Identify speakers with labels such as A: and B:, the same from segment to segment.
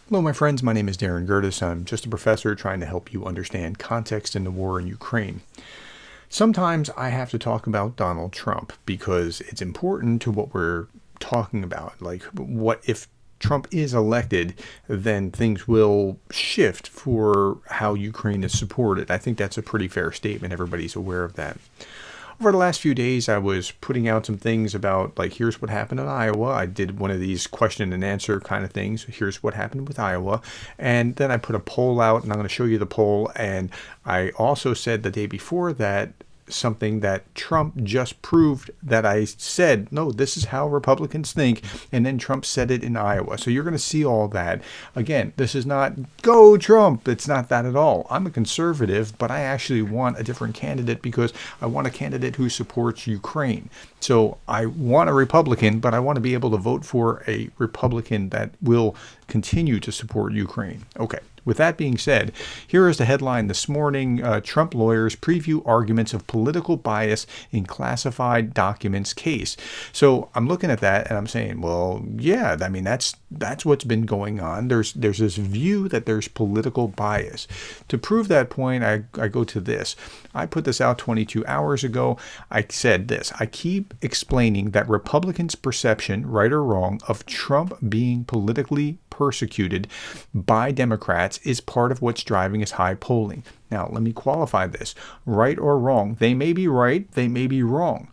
A: Hello, my friends. My name is Gerdes. I'm just a professor trying to help you understand context in the war in Ukraine. Sometimes I have to talk about Donald Trump because it's important to what we're talking about. Like, what if Trump is elected, then things will shift for how Ukraine is supported. I think that's a pretty fair statement. Everybody's aware of that. Over the last few days, I was putting out some things about, like, here's what happened in Iowa. I did one of these question and answer kind of things. Here's what happened with Iowa. And then I put a poll out, and I'm going to show you the poll. And I also said the day before that something that Trump just proved that I said, no, this is how Republicans think. And then Trump said it in Iowa. So you're going to see all that. Again, this is not go Trump. It's not that at all. I'm a conservative, but I actually want a different candidate because I want a candidate who supports Ukraine. So I want a Republican, but I want to be able to vote for a Republican that will continue to support Ukraine. Okay. With that being said, here is the headline this morning. Trump lawyers preview arguments of political bias in classified documents case. So I'm looking at that and I'm saying, well, yeah, I mean, that's what's been going on. There's this view that there's political bias. To prove that point, I go to this. I put this out 22 hours ago. I said this. I keep explaining that Republicans' perception, right or wrong, of Trump being politically persecuted by Democrats is part of what's driving his high polling. Now, let me qualify this. Right or wrong. They may be right. They may be wrong.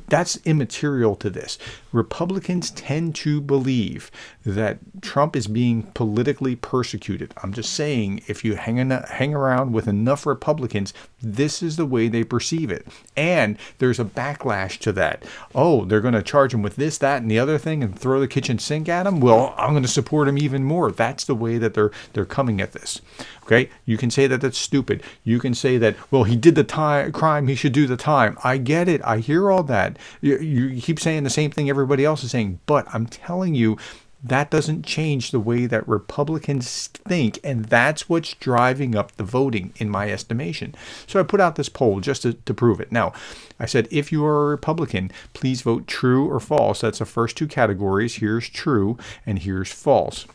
A: That's immaterial to this. Republicans tend to believe that Trump is being politically persecuted. I'm just saying, if you hang around with enough Republicans, this is the way they perceive it. And there's a backlash to that. Oh, they're going to charge him with this, that, and the other thing and throw the kitchen sink at him? Well, I'm going to support him even more. That's the way that they're coming at this. Okay? You can say that that's stupid. You can say that, well, he did the crime, he should do the time. I get it. I hear all that. You keep saying the same thing everybody else is saying, but I'm telling you, that doesn't change the way that Republicans think, and that's what's driving up the voting, in my estimation. So I put out this poll just to prove it. Now, I said, if you are a Republican, please vote true or false. That's the first two categories. Here's true, and here's false.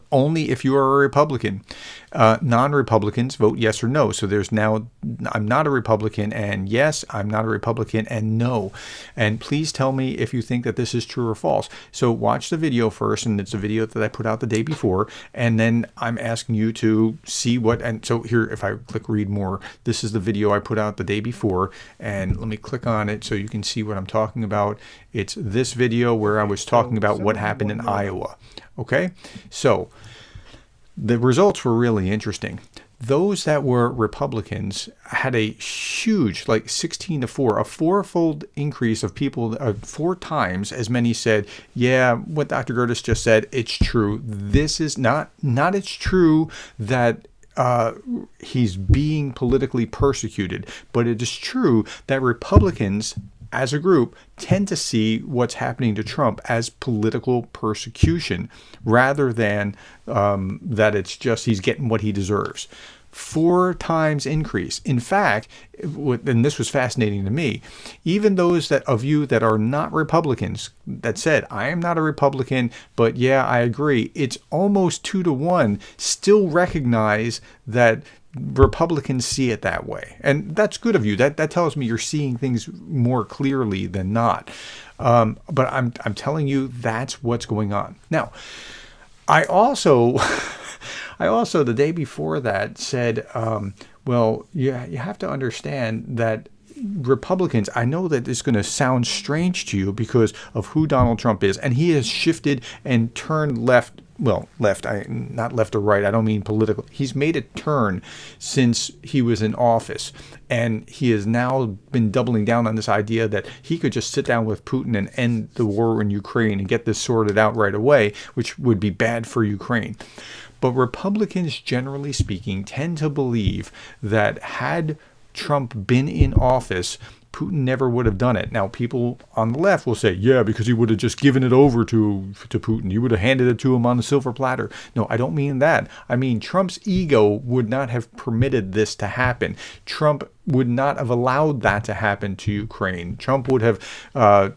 A: Only if you are a Republican. Non-Republicans vote yes or no. So there's now, I'm not a Republican, and yes, I'm not a Republican, and no. And please tell me if you think that this is true or false. So watch the video first, and it's a video that I put out the day before, and then I'm asking you to see what, and so here, if I click read more, this is the video I put out the day before, and let me click on it so you can see what I'm talking about. It's this video where I was talking about what happened in Iowa. Okay, so the results were really interesting. Those that were Republicans had a huge, like 16-4, a fourfold increase of people, 4 times as many said, yeah, what Dr. Gerdes just said, it's true. This is not it's true that he's being politically persecuted, but it is true that Republicans as a group tend to see what's happening to Trump as political persecution rather than that it's just he's getting what he deserves. 4 times increase. In fact, and this was fascinating to me, even those of you that are not Republicans that said, I am not a Republican, but yeah, I agree, it's almost 2-to-1, still recognize that Republicans see it that way. And that's good of you. That tells me you're seeing things more clearly than not. But I'm telling you, that's what's going on. Now, I also the day before that said, well, you have to understand that Republicans, I know that it's going to sound strange to you because of who Donald Trump is, and he has shifted and turned left. Well, left, not left or right. I don't mean political. He's made a turn since he was in office. And he has now been doubling down on this idea that he could just sit down with Putin and end the war in Ukraine and get this sorted out right away, which would be bad for Ukraine. But Republicans, generally speaking, tend to believe that had Trump been in office, Putin never would have done it. Now, people on the left will say, yeah, because he would have just given it over to Putin. He would have handed it to him on a silver platter. No, I don't mean that. I mean, Trump's ego would not have permitted this to happen. Trump would not have allowed that to happen to Ukraine. Trump would have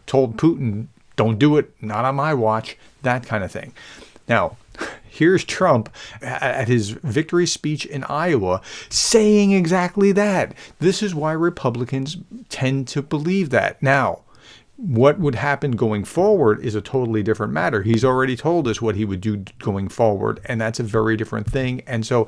A: told Putin, don't do it, not on my watch, that kind of thing. Now, here's Trump at his victory speech in Iowa saying exactly that. This is why Republicans tend to believe that. Now, what would happen going forward is a totally different matter. He's already told us what he would do going forward, and that's a very different thing. And so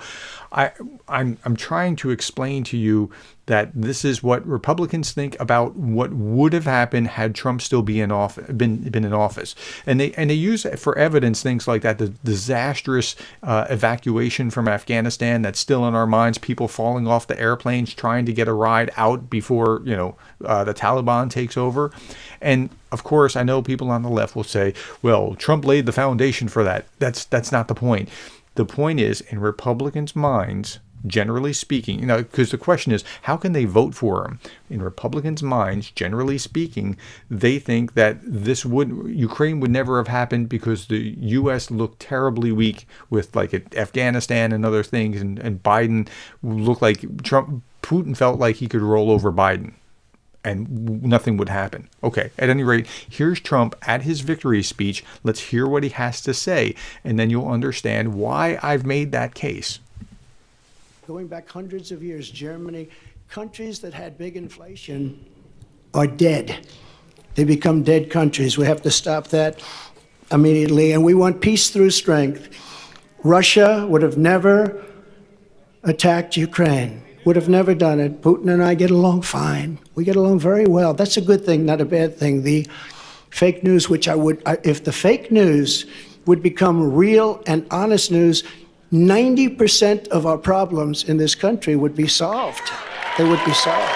A: I'm trying to explain to you that this is what Republicans think about what would have happened had Trump still been in office. And they use for evidence things like that, the disastrous evacuation from Afghanistan that's still in our minds, people falling off the airplanes trying to get a ride out before the Taliban takes over. And of course, I know people on the left will say, well, Trump laid the foundation for that. That's not the point. The point is, in Republicans' minds, generally speaking, because the question is, how can they vote for him? In Republicans' minds, generally speaking, they think that Ukraine would never have happened because the U.S. looked terribly weak with like Afghanistan and other things, and Biden looked like Putin felt like he could roll over Biden and nothing would happen. Okay, at any rate, here's Trump at his victory speech. Let's hear what he has to say, and then you'll understand why I've made that case.
B: Going back hundreds of years, Germany, countries that had big inflation are dead. They become dead countries. We have to stop that immediately. And we want peace through strength. Russia would have never attacked Ukraine, would have never done it. Putin and I get along fine. We get along very well. That's a good thing, not a bad thing. The fake news, if the fake news would become real and honest news, 90% of our problems in this country would be solved. They would be solved.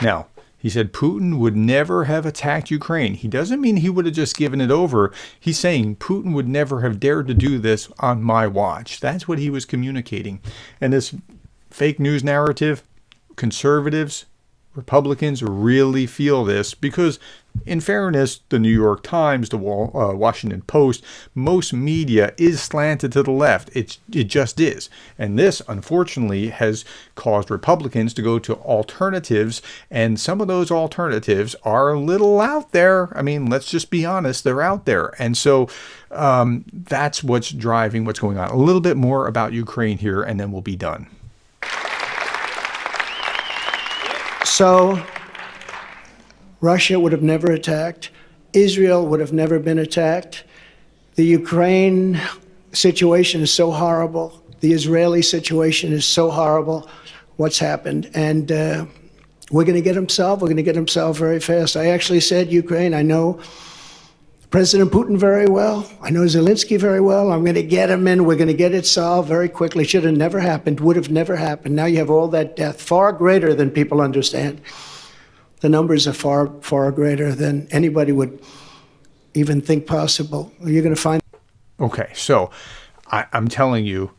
A: Now, he said Putin would never have attacked Ukraine. He doesn't mean he would have just given it over. He's saying Putin would never have dared to do this on my watch. That's what he was communicating. And this fake news narrative, conservatives, Republicans really feel this because, in fairness, the New York Times, the Washington Post, most media is slanted to the left. It just is. And this, unfortunately, has caused Republicans to go to alternatives, and some of those alternatives are a little out there. I mean, let's just be honest, they're out there. And so that's what's driving what's going on. A little bit more about Ukraine here, and then we'll be done.
B: So Russia would have never attacked. Israel would have never been attacked. The Ukraine situation is so horrible. The Israeli situation is so horrible, what's happened. And we're going to get them solved. We're going to get them solved very fast. I actually said Ukraine, I know President Putin very well. I know Zelensky very well. I'm going to get him in. We're going to get it solved very quickly. Should have never happened. Would have never happened. Now you have all that death, far greater than people understand. The numbers are far, far greater than anybody would even think possible. You're going to find.
A: Okay, so I'm telling you,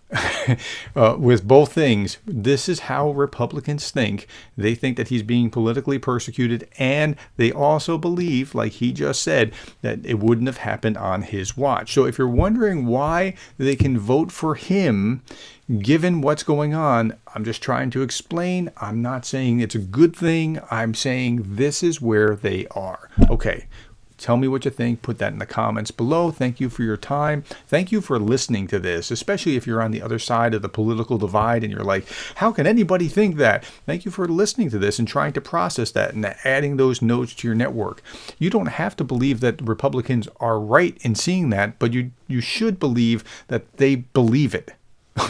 A: with both things, this is how Republicans think. They think that he's being politically persecuted, and they also believe, like he just said, that it wouldn't have happened on his watch. So if you're wondering why they can vote for him, given what's going on, I'm just trying to explain. I'm not saying it's a good thing. I'm saying this is where they are. Okay. Tell me what you think. Put that in the comments below. Thank you for your time. Thank you for listening to this, especially if you're on the other side of the political divide and you're like, how can anybody think that? Thank you for listening to this and trying to process that and adding those notes to your network. You don't have to believe that Republicans are right in seeing that, but you should believe that they believe it.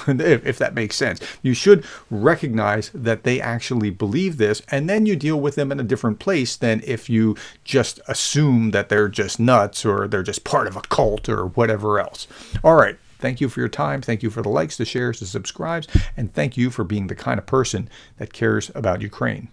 A: If that makes sense. You should recognize that they actually believe this, and then you deal with them in a different place than if you just assume that they're just nuts or they're just part of a cult or whatever else. All right. Thank you for your time. Thank you for the likes, the shares, the subscribes, and thank you for being the kind of person that cares about Ukraine.